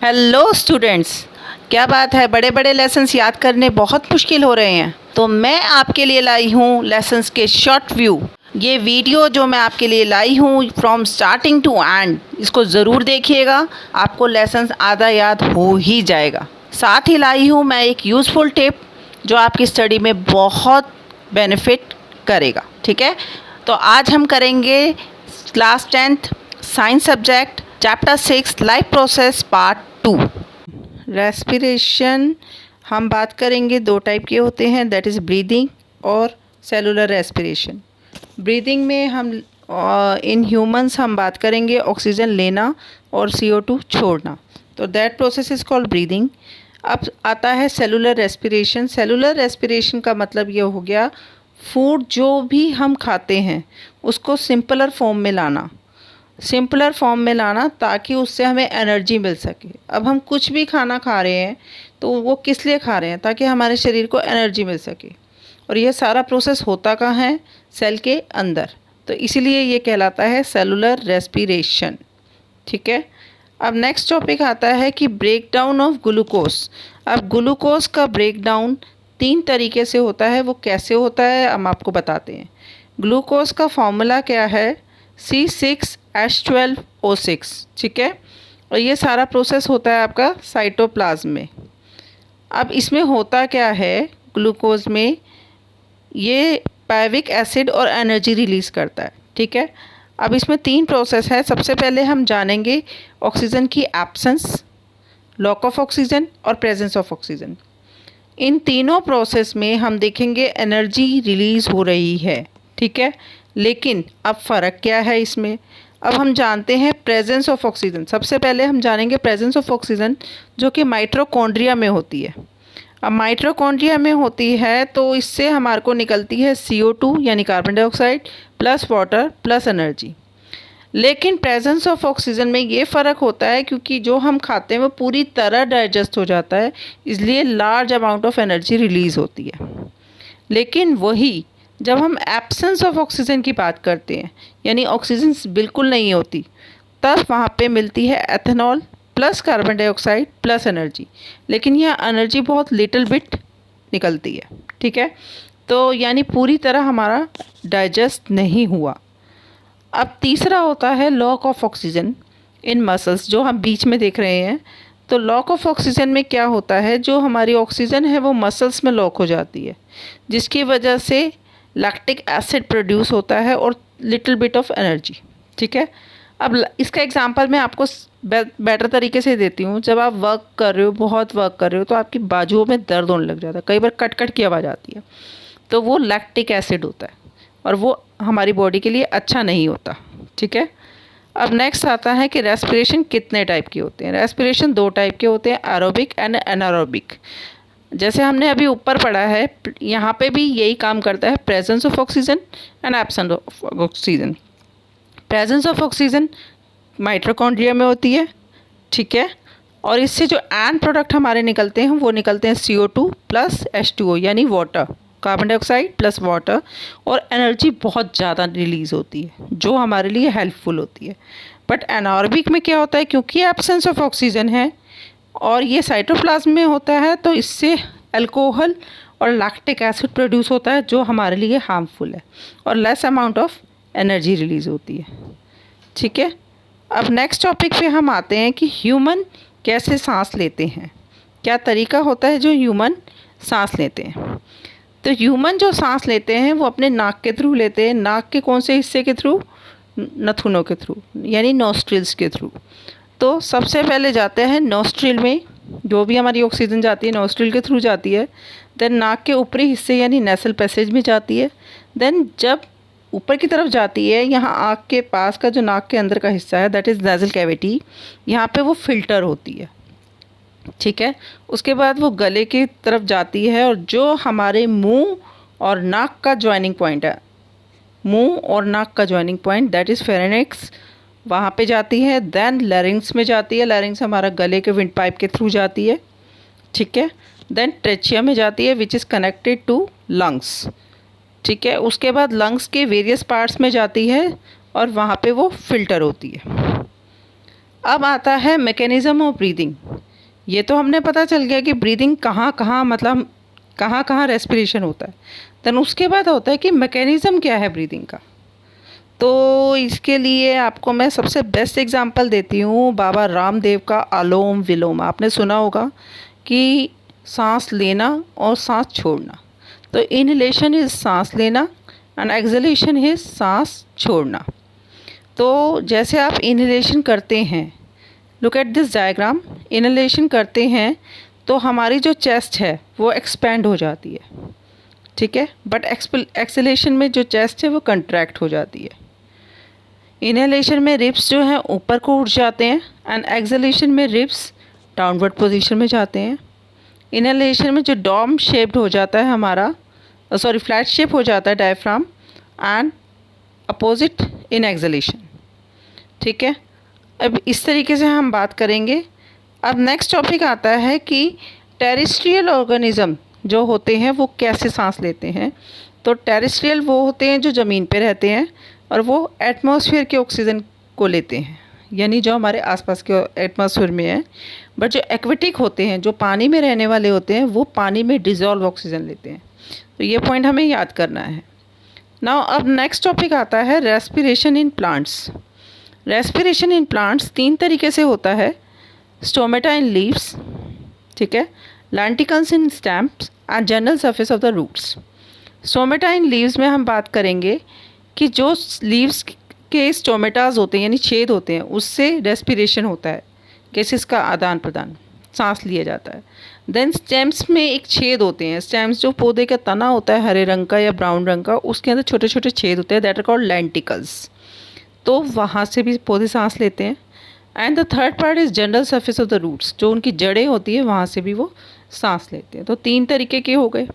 Hello students, क्या बात है, बड़े बड़े लेसन्स याद करने बहुत मुश्किल हो रहे हैं। तो मैं आपके लिए लाई हूँ लेसन्स के शॉर्ट व्यू। ये वीडियो जो मैं आपके लिए लाई हूँ फ्रॉम स्टार्टिंग टू एंड, इसको ज़रूर देखिएगा, आपको लेसन्स आधा याद हो ही जाएगा। साथ ही लाई हूँ मैं एक यूज़फुल टिप जो आपकी स्टडी में बहुत बेनिफिट करेगा। ठीक है, तो आज हम करेंगे class 10th science subject chapter 6 life process part 2। Respiration हम बात करेंगे, दो टाइप के होते हैं, दैट इज़ ब्रीदिंग और सेलुलर रेस्पिरेशन। ब्रीदिंग में हम इन ह्यूमंस हम बात करेंगे ऑक्सीजन लेना और CO2 छोड़ना, तो that process is called breathing. अब आता है सेलुलर रेस्पिरेशन। सेलुलर रेस्पिरेशन का मतलब ये हो गया, फूड जो भी हम खाते हैं उसको सिंपलर फॉर्म में लाना, सिंपलर फॉर्म में लाना ताकि उससे हमें एनर्जी मिल सके। अब हम कुछ भी खाना खा रहे हैं तो वो किस लिए खा रहे हैं, ताकि हमारे शरीर को एनर्जी मिल सके। और ये सारा प्रोसेस होता कहाँ है, सेल के अंदर, तो इसीलिए ये कहलाता है सेलुलर रेस्पिरेशन। ठीक है, अब नेक्स्ट टॉपिक आता है कि ब्रेक डाउन ऑफ ग्लूकोज। अब ग्लूकोज का ब्रेक डाउन 3 तरीके से होता है, वो कैसे होता है हम आपको बताते हैं। ग्लूकोज का फॉर्मूला क्या है, C6H12O6। ठीक है, और ये सारा प्रोसेस होता है आपका साइटोप्लाज्म में। अब इसमें होता क्या है, ग्लूकोज में ये पैविक एसिड और एनर्जी रिलीज़ करता है। ठीक है, अब इसमें 3 प्रोसेस है। सबसे पहले हम जानेंगे ऑक्सीजन की एब्सेंस, लॉक ऑफ ऑक्सीजन और प्रेजेंस ऑफ ऑक्सीजन। इन तीनों प्रोसेस में हम देखेंगे एनर्जी रिलीज़ हो रही है। ठीक है, लेकिन अब फ़र्क क्या है इसमें। अब हम जानते हैं प्रेजेंस ऑफ ऑक्सीजन। सबसे पहले हम जानेंगे प्रेजेंस ऑफ ऑक्सीजन जो कि माइटोकॉन्ड्रिया में होती है। अब माइटोकॉन्ड्रिया में होती है तो इससे हमारे को निकलती है CO2 यानी carbon dioxide plus water plus energy. लेकिन प्रेजेंस ऑफ ऑक्सीजन में ये फ़र्क होता है क्योंकि जो हम खाते हैं वो पूरी तरह डाइजेस्ट हो जाता है, इसलिए large amount of energy release होती है। लेकिन वही जब हम एब्सेंस ऑफ ऑक्सीजन की बात करते हैं, यानी ऑक्सीजन बिल्कुल नहीं होती, तब वहाँ पे मिलती है ethanol plus carbon dioxide plus energy. लेकिन यह एनर्जी बहुत लिटिल बिट निकलती है। ठीक है, तो यानी पूरी तरह हमारा डाइजेस्ट नहीं हुआ। अब तीसरा होता है lock of oxygen in muscles, जो हम बीच में देख रहे हैं। तो लॉक ऑफ ऑक्सीजन में क्या होता है, जो हमारी ऑक्सीजन है वो मसल्स में लॉक हो जाती है, जिसकी वजह से लैक्टिक एसिड प्रोड्यूस होता है और लिटिल बिट ऑफ एनर्जी। ठीक है, अब इसका एग्जांपल मैं आपको बेटर तरीके से देती हूँ। जब आप वर्क कर रहे हो, बहुत वर्क कर रहे हो, तो आपकी बाजुओं में दर्द होने लग जाता है, कई बार कट कट की आवाज़ आती है, तो वो लैक्टिक एसिड होता है और वो हमारी बॉडी के लिए अच्छा नहीं होता। ठीक है, अब नेक्स्ट आता है कि रेस्पिरेशन कितने टाइप के होते हैं। रेस्पिरेशन 2 टाइप के होते हैं, एरोबिक एंड एनारोबिक। जैसे हमने अभी ऊपर पढ़ा है, यहाँ पे भी यही काम करता है, presence of oxygen and absence of oxygen. Presence of oxygen mitochondria में होती है। ठीक है, और इससे जो एंड प्रोडक्ट हमारे निकलते हैं वो निकलते हैं CO2 प्लस H2O यानी water, carbon dioxide plus water, और एनर्जी बहुत ज़्यादा रिलीज़ होती है जो हमारे लिए हेल्पफुल होती है। बट एनारोबिक में क्या होता है, क्योंकि एब्सेंस ऑफ ऑक्सीजन है और ये साइटोप्लाज्म में होता है, तो इससे अल्कोहल और लैक्टिक एसिड प्रोड्यूस होता है जो हमारे लिए हार्मफुल है, और less amount of energy release होती है। ठीक है, अब नेक्स्ट टॉपिक पे हम आते हैं कि ह्यूमन कैसे सांस लेते हैं, क्या तरीका होता है जो ह्यूमन सांस लेते हैं। तो ह्यूमन जो सांस लेते हैं वो अपने नाक के थ्रू लेते हैं। नाक के कौन से हिस्से के थ्रू, नथुनों के थ्रू, यानी नॉस्ट्रिल्स के थ्रू। तो सबसे पहले जाते हैं नॉस्ट्रिल में, जो भी हमारी ऑक्सीजन जाती है नॉस्ट्रिल के थ्रू जाती है। देन नाक के ऊपरी हिस्से यानी नेसल पैसेज में जाती है। देन जब ऊपर की तरफ जाती है, यहाँ आँख के पास का जो नाक के अंदर का हिस्सा है, दैट इज़ नेज़ल कैविटी, यहाँ पे वो फिल्टर होती है। ठीक है, उसके बाद वो गले की तरफ जाती है, और जो हमारे मुंह और नाक का जॉइनिंग पॉइंट है, मुंह और नाक का joining point, that is pharynx, वहाँ पे जाती है। देन लैरिंग्स में जाती है, लैरिंग्स हमारा गले के विंड पाइप के थ्रू जाती है। ठीक है, देन ट्रेचिया में जाती है which is connected to lungs. ठीक है, उसके बाद लंग्स के वेरियस पार्ट्स में जाती है और वहाँ पे वो फिल्टर होती है। अब आता है मैकेनिज़्म ऑफ ब्रीदिंग। ये तो हमने पता चल गया कि ब्रीदिंग कहाँ कहाँ, मतलब कहाँ कहाँ रेस्पिरेशन होता है। देन उसके बाद होता है कि मैकेनिज़्म क्या है ब्रीदिंग का। तो इसके लिए आपको मैं सबसे बेस्ट एग्जांपल देती हूँ बाबा रामदेव का अनुलोम विलोम। आपने सुना होगा कि सांस लेना और सांस छोड़ना। तो इनहेलेशन इज़ सांस लेना एंड एक्सहेलेशन इज़ सांस छोड़ना। तो जैसे आप इनहेलेशन करते हैं, look at this diagram, inhalation करते हैं तो हमारी जो चेस्ट है वो एक्सपेंड हो जाती है, ठीक है, बट एक्सहेलेशन में जो चेस्ट है वो कंट्रैक्ट हो जाती है। इनहेलेशन में रिब्स जो हैं ऊपर को उठ जाते हैं एंड एक्सहेलेशन में रिब्स डाउनवर्ड पोजीशन में जाते हैं। इनहेलेशन में जो डॉम शेप्ड हो जाता है हमारा, फ्लैट शेप हो जाता है diaphragm, and opposite in exhalation, ठीक है। अब इस तरीके से हम बात करेंगे। अब नेक्स्ट टॉपिक आता है कि टेरेस्ट्रियल ऑर्गेनिज्म जो होते हैं वो कैसे सांस लेते हैं। तो टेरेस्ट्रियल वो होते हैं जो ज़मीन पे रहते हैं और वो एटमॉस्फेयर के ऑक्सीजन को लेते हैं, यानी जो हमारे आसपास के एटमॉस्फेयर में है। बट जो एक्वेटिक होते हैं, जो पानी में रहने वाले होते हैं, वो पानी में डिज़ोल्व ऑक्सीजन लेते हैं। तो ये पॉइंट हमें याद करना है। नाउ अब नेक्स्ट टॉपिक आता है respiration in plants. Respiration in plants 3 तरीके से होता है। स्टोमेटा इन लीव्स, ठीक है, lenticels in stems and general surface of the roots. Stomata in leaves में हम बात करेंगे कि जो लीव्स के स्टोमेटाज होते हैं यानी छेद होते हैं, उससे रेस्पिरेशन होता है, गैसेस का आदान प्रदान, सांस लिया जाता है। देन स्टेम्स में एक छेद होते हैं। स्टेम्स जो पौधे का तना होता है हरे रंग का या ब्राउन रंग का, उसके अंदर छोटे छोटे छेद होते हैं, दैट आर कॉल्ड लेंटिकल्स। तो वहाँ से भी पौधे सांस लेते हैं। And the third part is general surface of the roots, जो उनकी जड़ें होती है वहाँ से भी वो सांस लेते हैं। तो 3 तरीके के हो गए।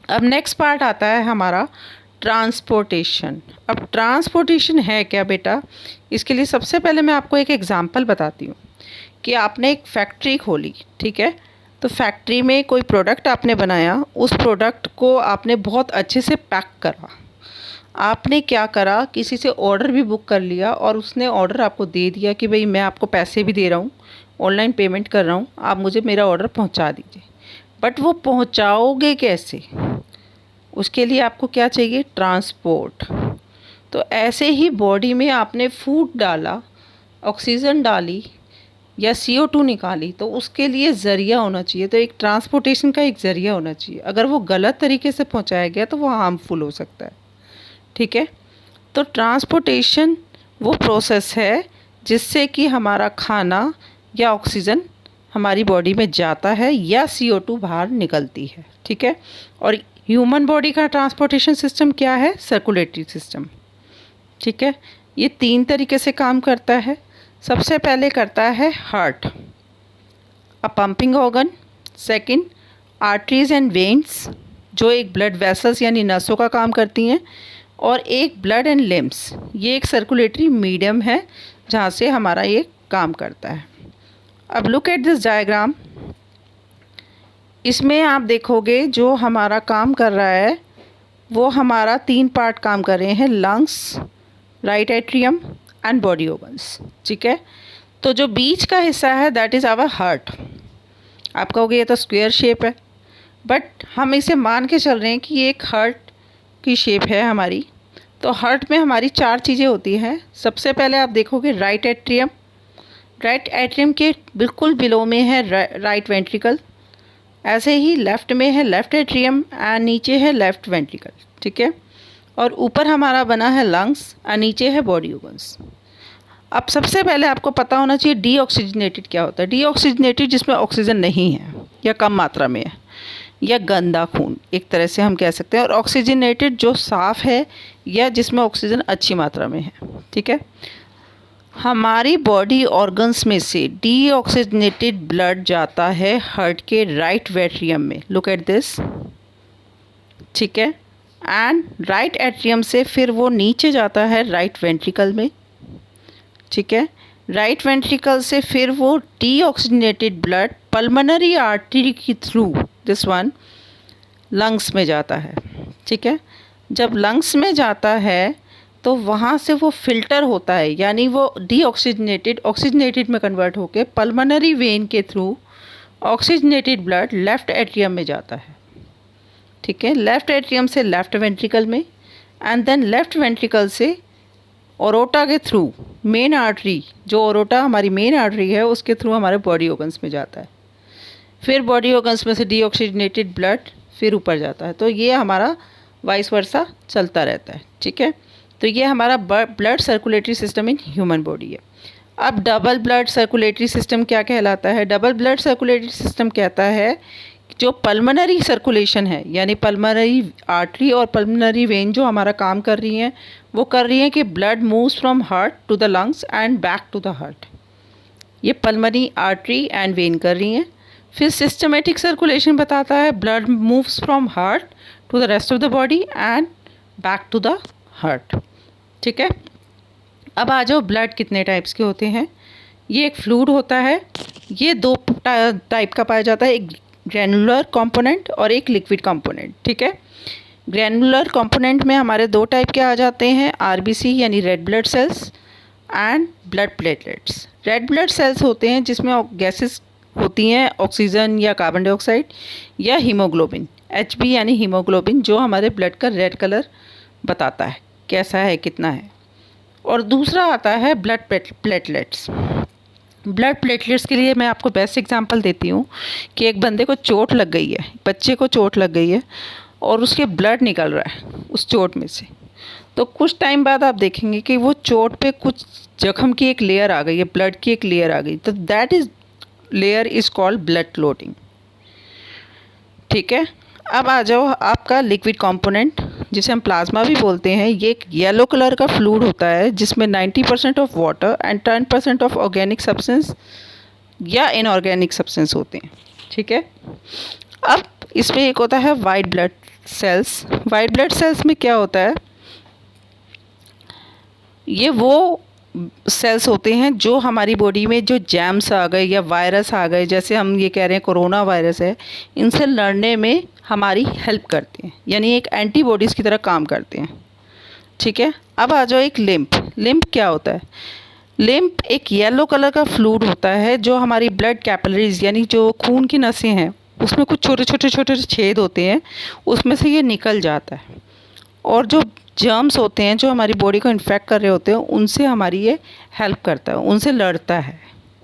अब नेक्स्ट पार्ट आता है हमारा ट्रांसपोर्टेशन। अब ट्रांसपोर्टेशन है क्या बेटा, इसके लिए सबसे पहले मैं आपको एक एग्जांपल बताती हूँ कि आपने एक फैक्ट्री खोली, ठीक है। तो फैक्ट्री में कोई प्रोडक्ट आपने बनाया, उस प्रोडक्ट को आपने बहुत अच्छे से पैक करा। आपने क्या करा, किसी से ऑर्डर भी बुक कर लिया और उसने ऑर्डर आपको दे दिया कि भाई मैं आपको पैसे भी दे रहा हूँ, ऑनलाइन पेमेंट कर रहा हूँ, आप मुझे मेरा ऑर्डर पहुँचा दीजिए। बट वो पहुँचाओगे कैसे, उसके लिए आपको क्या चाहिए, ट्रांसपोर्ट। तो ऐसे ही बॉडी में आपने फूड डाला, ऑक्सीजन डाली या CO2 निकाली, तो उसके लिए ज़रिया होना चाहिए। तो एक ट्रांसपोर्टेशन का एक ज़रिया होना चाहिए। अगर वो गलत तरीके से पहुंचाया गया तो वो हार्मफुल हो सकता है, ठीक है। तो ट्रांसपोर्टेशन वो प्रोसेस है जिससे कि हमारा खाना या ऑक्सीजन हमारी बॉडी में जाता है या CO2 बाहर निकलती है, ठीक है। और ह्यूमन बॉडी का ट्रांसपोर्टेशन सिस्टम क्या है, सर्कुलेटरी सिस्टम, ठीक है। ये 3 तरीके से काम करता है। सबसे पहले करता है heart, a pumping organ. Second, arteries and veins, जो एक ब्लड वेसल्स यानी नसों का काम करती हैं। और एक ब्लड एंड लिम्स, ये एक सर्कुलेटरी मीडियम है जहाँ से हमारा ये काम करता है। अब लुक एट दिस डायग्राम। इसमें आप देखोगे जो हमारा काम कर रहा है वो हमारा 3 पार्ट काम कर रहे हैं, lungs, right atrium and body organs, ठीक है। तो जो बीच का हिस्सा है दैट इज़ आवर हार्ट। आप कहोगे ये तो स्क्वायर शेप है, बट हम इसे मान के चल रहे हैं कि ये एक हार्ट की शेप है हमारी। तो हार्ट में हमारी 4 चीज़ें होती हैं। सबसे पहले आप देखोगे राइट एट्रियम। राइट एट्रियम के बिल्कुल बिलो में है राइट वेंट्रिकल। ऐसे ही लेफ़्ट में है लेफ़्ट एट्रियम एंड नीचे है लेफ़्ट वेंट्रिकल, ठीक है। और ऊपर हमारा बना है लंग्स और नीचे है बॉडी ऑर्गन्स। अब सबसे पहले आपको पता होना चाहिए डीऑक्सीजनेटेड क्या होता है। डीऑक्सीजनेटेड जिसमें ऑक्सीजन नहीं है या कम मात्रा में है, या गंदा खून एक तरह से हम कह सकते हैं। और ऑक्सीजनेटेड जो साफ़ है या जिसमें ऑक्सीजन अच्छी मात्रा में है, ठीक है। हमारी बॉडी ऑर्गन्स में से डीऑक्सीजनेटेड ब्लड जाता है हार्ट के राइट वेट्रियम में, लुक एट दिस, ठीक है। एंड राइट एट्रियम से फिर वो नीचे जाता है राइट वेंट्रिकल में, ठीक है। राइट वेंट्रिकल से फिर वो डीऑक्सीजनेटेड ब्लड पल्मोनरी आर्टरी के थ्रू दिस वन लंग्स में जाता है, ठीक है। जब लंग्स में जाता है तो वहाँ से वो फ़िल्टर होता है, यानी वो डीऑक्सीजनेटेड ऑक्सीजनेटेड में कन्वर्ट होकर पल्मोनरी वेन के through oxygenated blood left atrium में जाता है। ठीक है, लेफ़्ट एट्रियम से लेफ़्ट वेंट्रिकल में, एंड देन लेफ़्ट वेंट्रिकल से ओरोटा के थ्रू मेन आर्टरी, जो ओरोटा हमारी मेन आर्टरी है उसके थ्रू हमारे बॉडी ऑर्गन्स में जाता है। फिर बॉडी ऑर्गन्स में से डीऑक्सीजनेटेड ब्लड फिर ऊपर जाता है। तो ये हमारा वाइस वर्सा चलता रहता है। ठीक है, तो ये हमारा blood circulatory system in human body है। अब डबल ब्लड सर्कुलेटरी सिस्टम क्या कहलाता है? डबल ब्लड सर्कुलेटरी सिस्टम कहता है जो पल्मोनरी सर्कुलेशन है, यानी पल्मोनरी आर्टरी और पल्मोनरी वेन जो हमारा काम कर रही हैं, वो कर रही हैं कि blood moves from heart to the lungs and back to the heart. ये पल्मोनरी आर्टरी एंड वेन कर रही हैं। फिर सिस्टमेटिक सर्कुलेशन बताता है blood moves from heart to the rest of the body and back to the heart. ठीक है, अब आ जाओ ब्लड कितने टाइप्स के होते हैं। ये एक फ्लूइड होता है, ये दो टाइप का पाया जाता है, एक ग्रैनुलर कंपोनेंट और एक लिक्विड कंपोनेंट। ठीक है, ग्रैनुलर कंपोनेंट में हमारे दो टाइप के आ जाते हैं, आरबीसी यानी red blood cells and blood platelets. Red blood cells होते हैं जिसमें गैसेस होती हैं, ऑक्सीजन या कार्बन डाइऑक्साइड या हीमोग्लोबिन, एचबी यानी हीमोग्लोबिन, जो हमारे ब्लड का रेड कलर बताता है कैसा है, कितना है। और दूसरा आता है ब्लड प्लेटलेट्स। ब्लड प्लेटलेट्स के लिए मैं आपको बेस्ट एग्जांपल देती हूँ कि एक बंदे को चोट लग गई है, बच्चे को चोट लग गई है और उसके ब्लड निकल रहा है उस चोट में से। तो कुछ टाइम बाद आप देखेंगे कि वो चोट पे कुछ जख्म की एक लेयर आ गई है, ब्लड की एक लेयर आ गई, तो that is layer is called blood clotting. ठीक है, अब आ जाओ आपका लिक्विड कंपोनेंट, जिसे हम प्लाज्मा भी बोलते हैं। ये एक येलो कलर का फ्लूइड होता है जिसमें 90% of water and 10% of organic substance या इनऑर्गेनिक सब्सटेंस होते हैं। ठीक है, अब इसमें एक होता है white blood cells. White blood cells में क्या होता है, ये वो सेल्स होते हैं जो हमारी बॉडी में जो जैम्स आ गए या वायरस आ गए, जैसे हम ये कह रहे हैं कोरोना वायरस है, इनसे लड़ने में हमारी हेल्प करते हैं, यानी एक एंटीबॉडीज़ की तरह काम करते हैं। ठीक है, अब आ जाओ एक लिम्फ। लिम्फ क्या होता है? लिम्फ एक येलो कलर का फ्लूइड होता है जो हमारी ब्लड कैपिलरीज यानी जो खून की नसें हैं उसमें कुछ छोटे छोटे छेद होते हैं, उसमें से ये निकल जाता है और जो जर्म्स होते हैं जो हमारी बॉडी को इन्फेक्ट कर रहे होते हैं उनसे हमारी ये हेल्प करता है, उनसे लड़ता है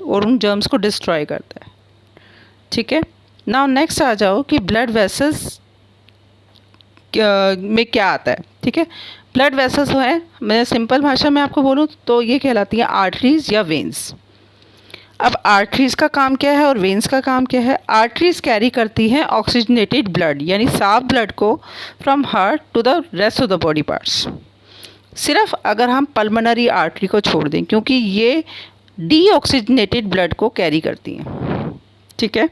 और उन जर्म्स को डिस्ट्रॉय करता है। ठीक है, नाउ नेक्स्ट आ जाओ कि ब्लड वेसल्स में क्या आता है। ठीक है, ब्लड वेसल्स है, मैं सिंपल भाषा में आपको बोलूँ तो ये कहलाती हैं आर्टरीज़ या वेन्स। अब आर्टरीज़ का काम क्या है और वेन्स का काम क्या है? आर्टरीज़ कैरी करती हैं ऑक्सीजनेटेड ब्लड, यानी साफ ब्लड को from heart to the rest of the body parts. सिर्फ अगर हम पल्मोनरी आर्टरी को छोड़ दें, क्योंकि ये डीऑक्सीजनेटेड ब्लड को कैरी करती हैं। ठीक है,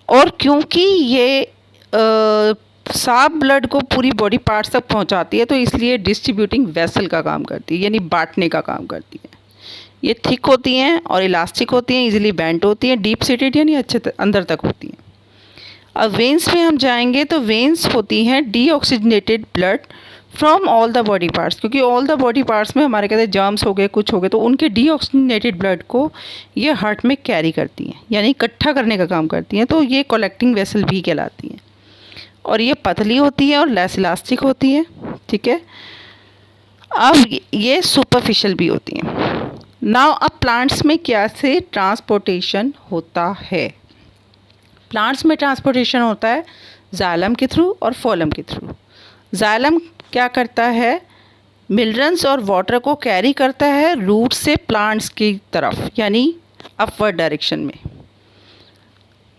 और क्योंकि ये साफ ब्लड को पूरी बॉडी पार्ट्स तक पहुंचाती है, तो इसलिए डिस्ट्रीब्यूटिंग वेसल का काम करती है, यानी बांटने का काम करती है। ये थिक होती हैं और इलास्टिक होती हैं, इजीली बेंट होती हैं, डीप सीटेड यानी अच्छे अंदर तक होती हैं। अब वेन्स में हम जाएंगे तो वेन्स होती हैं deoxygenated blood from all the body parts, क्योंकि ऑल द बॉडी पार्ट्स में हमारे कहते हैं जर्म्स हो गए, कुछ हो गए, तो उनके डीऑक्सीजनेटेड ब्लड को ये हार्ट में कैरी करती हैं, यानी इकट्ठा करने का काम करती हैं। तो ये कलेक्टिंग वेसल भी कहलाती हैं और ये पतली होती है और लेस इलास्टिक होती है। ठीक है, अब ये सुपरफिशियल भी होती हैं। नाउ अब प्लांट्स में क्या से ट्रांसपोर्टेशन होता है? प्लांट्स में ट्रांसपोर्टेशन होता है जाइलम के थ्रू और फोलम के थ्रू। जाइलम क्या करता है? मिनरल्स और वाटर को कैरी करता है रूट से प्लांट्स की तरफ, यानी अपवर्ड डायरेक्शन में।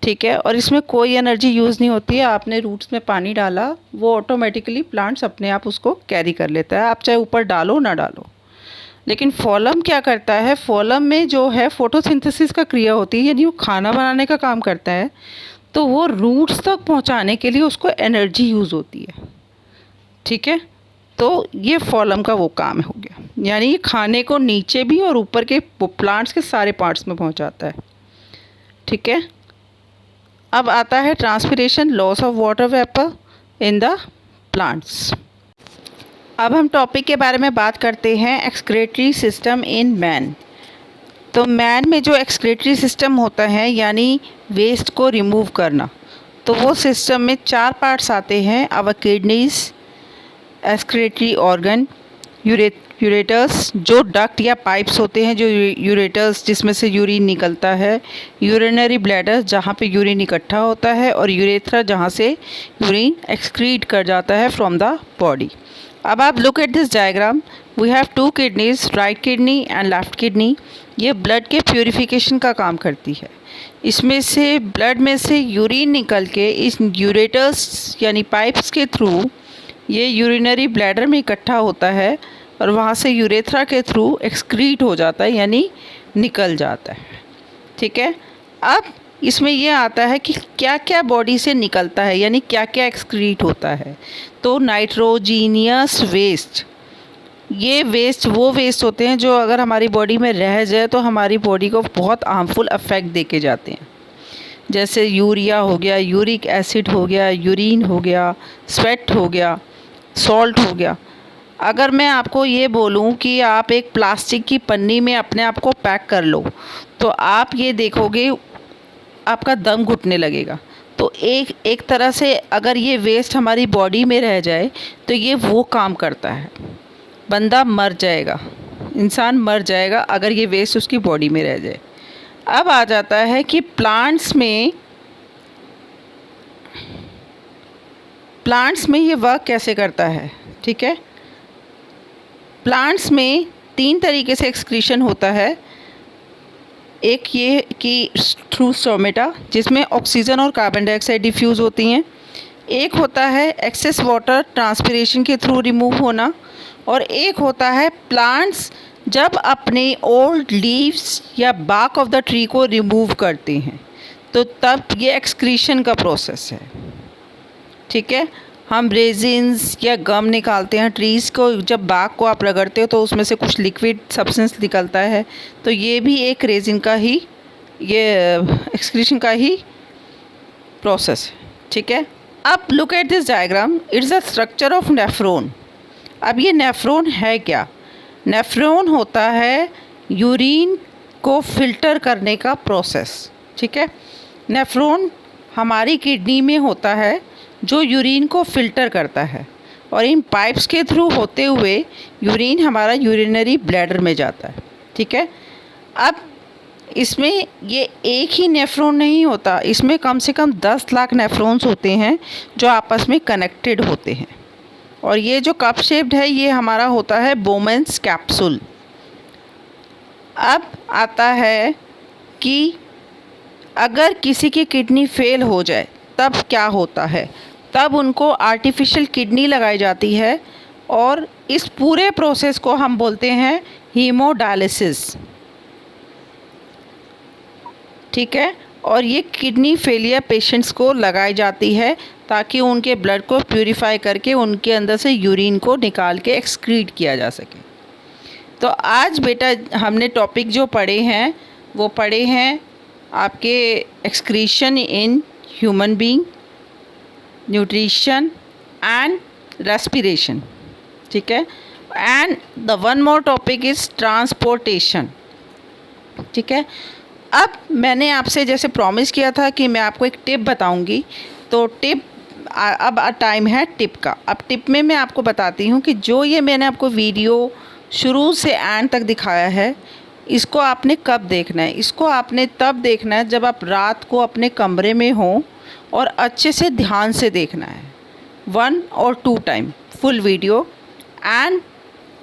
ठीक है, और इसमें कोई एनर्जी यूज़ नहीं होती है। आपने रूट्स में पानी डाला, वो ऑटोमेटिकली प्लांट्स अपने आप उसको कैरी कर लेता है, आप चाहे ऊपर डालो ना डालो। लेकिन फोलम क्या करता है? फोलम में जो है फोटोसिंथेसिस का क्रिया होती है, यानी वो खाना बनाने का काम करता है, तो वो रूट्स तक पहुंचाने के लिए उसको एनर्जी यूज़ होती है। ठीक है, तो ये फोलम का वो काम हो गया, यानी ये खाने को नीचे भी और ऊपर के प्लांट्स के सारे पार्ट्स में पहुंचाता है। ठीक है, अब आता है transpiration, loss of water vapour in the plants. अब हम टॉपिक के बारे में बात करते हैं एक्सक्रीटरी सिस्टम इन मैन। तो मैन में जो एक्सक्रीटरी सिस्टम होता है यानी वेस्ट को रिमूव करना, तो वो सिस्टम में 4 पार्ट्स आते हैं। Our kidneys, excretory organ, ureters जो डक्ट या पाइप्स होते हैं, जो यूरेटर्स जिसमें से यूरिन निकलता है, यूरिनरी ब्लैडर जहाँ पे यूरिन इकट्ठा होता है, और यूरेथ्रा जहाँ से यूरिन एक्सक्रीट कर जाता है फ्रॉम द बॉडी। अब आप look at this diagram, we have 2 kidneys, right kidney and left kidney. ये ब्लड के प्योरीफिकेशन का काम करती है। इसमें से ब्लड में से यूरिन निकल के इस यूरेटर्स यानी पाइप्स के थ्रू ये यूरिनरी ब्लैडर में इकट्ठा होता है और वहाँ से यूरेथ्रा के थ्रू एक्सक्रीट हो जाता है यानी निकल जाता है। ठीक है, अब इसमें ये आता है कि क्या क्या बॉडी से निकलता है यानी क्या क्या एक्सक्रीट होता है। तो नाइट्रोजीनियस वेस्ट, ये वेस्ट वो वेस्ट होते हैं जो अगर हमारी बॉडी में रह जाए तो हमारी बॉडी को बहुत हार्मफुल इफ़ेक्ट दे के जाते हैं। जैसे यूरिया हो गया, यूरिक एसिड हो गया, यूरिन हो गया, स्वेट हो गया, सॉल्ट हो गया। अगर मैं आपको ये बोलूँ कि आप एक प्लास्टिक की पन्नी में अपने आप को पैक कर लो, तो आप ये देखोगे आपका दम घुटने लगेगा। तो एक तरह से अगर ये वेस्ट हमारी बॉडी में रह जाए तो ये वो काम करता है, बंदा मर जाएगा, इंसान मर जाएगा अगर ये वेस्ट उसकी बॉडी में रह जाए। अब आ जाता है कि प्लांट्स में ये वर्क कैसे करता है। ठीक है, प्लांट्स में 3 तरीके से एक्सक्रीशन होता है। एक ये कि थ्रू स्टोमेटा जिसमें ऑक्सीजन और कार्बन डाइऑक्साइड डिफ्यूज़ होती हैं। एक होता है एक्सेस वाटर ट्रांसपिरेशन के थ्रू रिमूव होना, और एक होता है प्लांट्स जब अपने ओल्ड लीव्स या बार्क ऑफ द ट्री को रिमूव करते हैं तो तब ये एक्सक्रीशन का प्रोसेस है। ठीक है, हम रेजिन्स या गम निकालते हैं ट्रीज़ को, जब बार्क को आप रगड़ते हो तो उसमें से कुछ लिक्विड सब्सटेंस निकलता है, तो ये भी एक रेजिन का ही, ये एक्सक्रीशन का ही प्रोसेस है। ठीक है, अब look at this diagram, it's the structure of nephron. अब ये नेफ्रॉन है क्या? नेफ्रॉन होता है यूरिन को फिल्टर करने का प्रोसेस। ठीक है, नेफ्रॉन हमारी किडनी में होता है जो यूरिन को फ़िल्टर करता है, और इन पाइप्स के थ्रू होते हुए यूरिन हमारा यूरिनरी ब्लैडर में जाता है। ठीक है, अब इसमें ये एक ही नेफ्रॉन नहीं होता, इसमें कम से कम 10 लाख नेफ्रॉन्स होते हैं जो आपस में कनेक्टेड होते हैं। और ये जो कप शेप्ड है ये हमारा होता है बोमेंस कैप्सूल। अब आता है कि अगर किसी की किडनी फेल हो जाए तब क्या होता है। तब उनको आर्टिफिशियल किडनी लगाई जाती है, और इस पूरे प्रोसेस को हम बोलते हैं हीमोडायलिसिस। ठीक है, और ये किडनी फेलियर पेशेंट्स को लगाई जाती है ताकि उनके ब्लड को प्यूरिफाई करके उनके अंदर से यूरिन को निकाल के एक्सक्रीट किया जा सके। तो आज बेटा हमने टॉपिक जो पढ़े हैं वो पढ़े हैं आपके excretion in human being, nutrition and respiration. ठीक है, and the one more topic is transportation. ठीक है, अब मैंने आपसे जैसे प्रॉमिस किया था कि मैं आपको एक टिप बताऊंगी, तो टिप अब टाइम है टिप का। अब टिप में मैं आपको बताती हूँ कि जो ये मैंने आपको वीडियो शुरू से एंड तक दिखाया है, इसको आपने कब देखना है। इसको आपने तब देखना है जब आप रात को अपने कमरे में हों और अच्छे से ध्यान से देखना है, 1 और 2 टाइम फुल वीडियो। एंड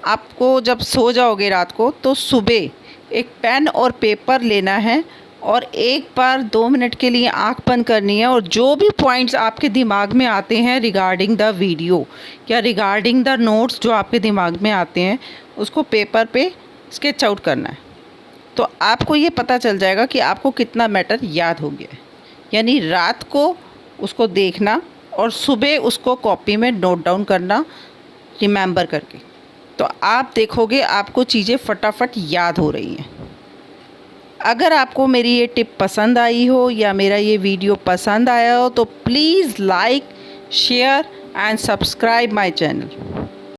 आपको जब सो जाओगे रात को तो सुबह एक पेन और पेपर लेना है और एक बार 2 मिनट के लिए आंख बंद करनी है, और जो भी पॉइंट्स आपके दिमाग में आते हैं रिगार्डिंग द वीडियो या रिगार्डिंग द नोट्स जो आपके दिमाग में आते हैं उसको पेपर पे स्केच आउट करना है। तो आपको ये पता चल जाएगा कि आपको कितना मैटर याद हो गया है। यानी रात को उसको देखना और सुबह उसको कॉपी में नोट डाउन करना रिमेंबर करके, तो आप देखोगे आपको चीज़ें फटाफट याद हो रही हैं। अगर आपको मेरी ये टिप पसंद आई हो या मेरा ये वीडियो पसंद आया हो तो please like, share and subscribe my channel.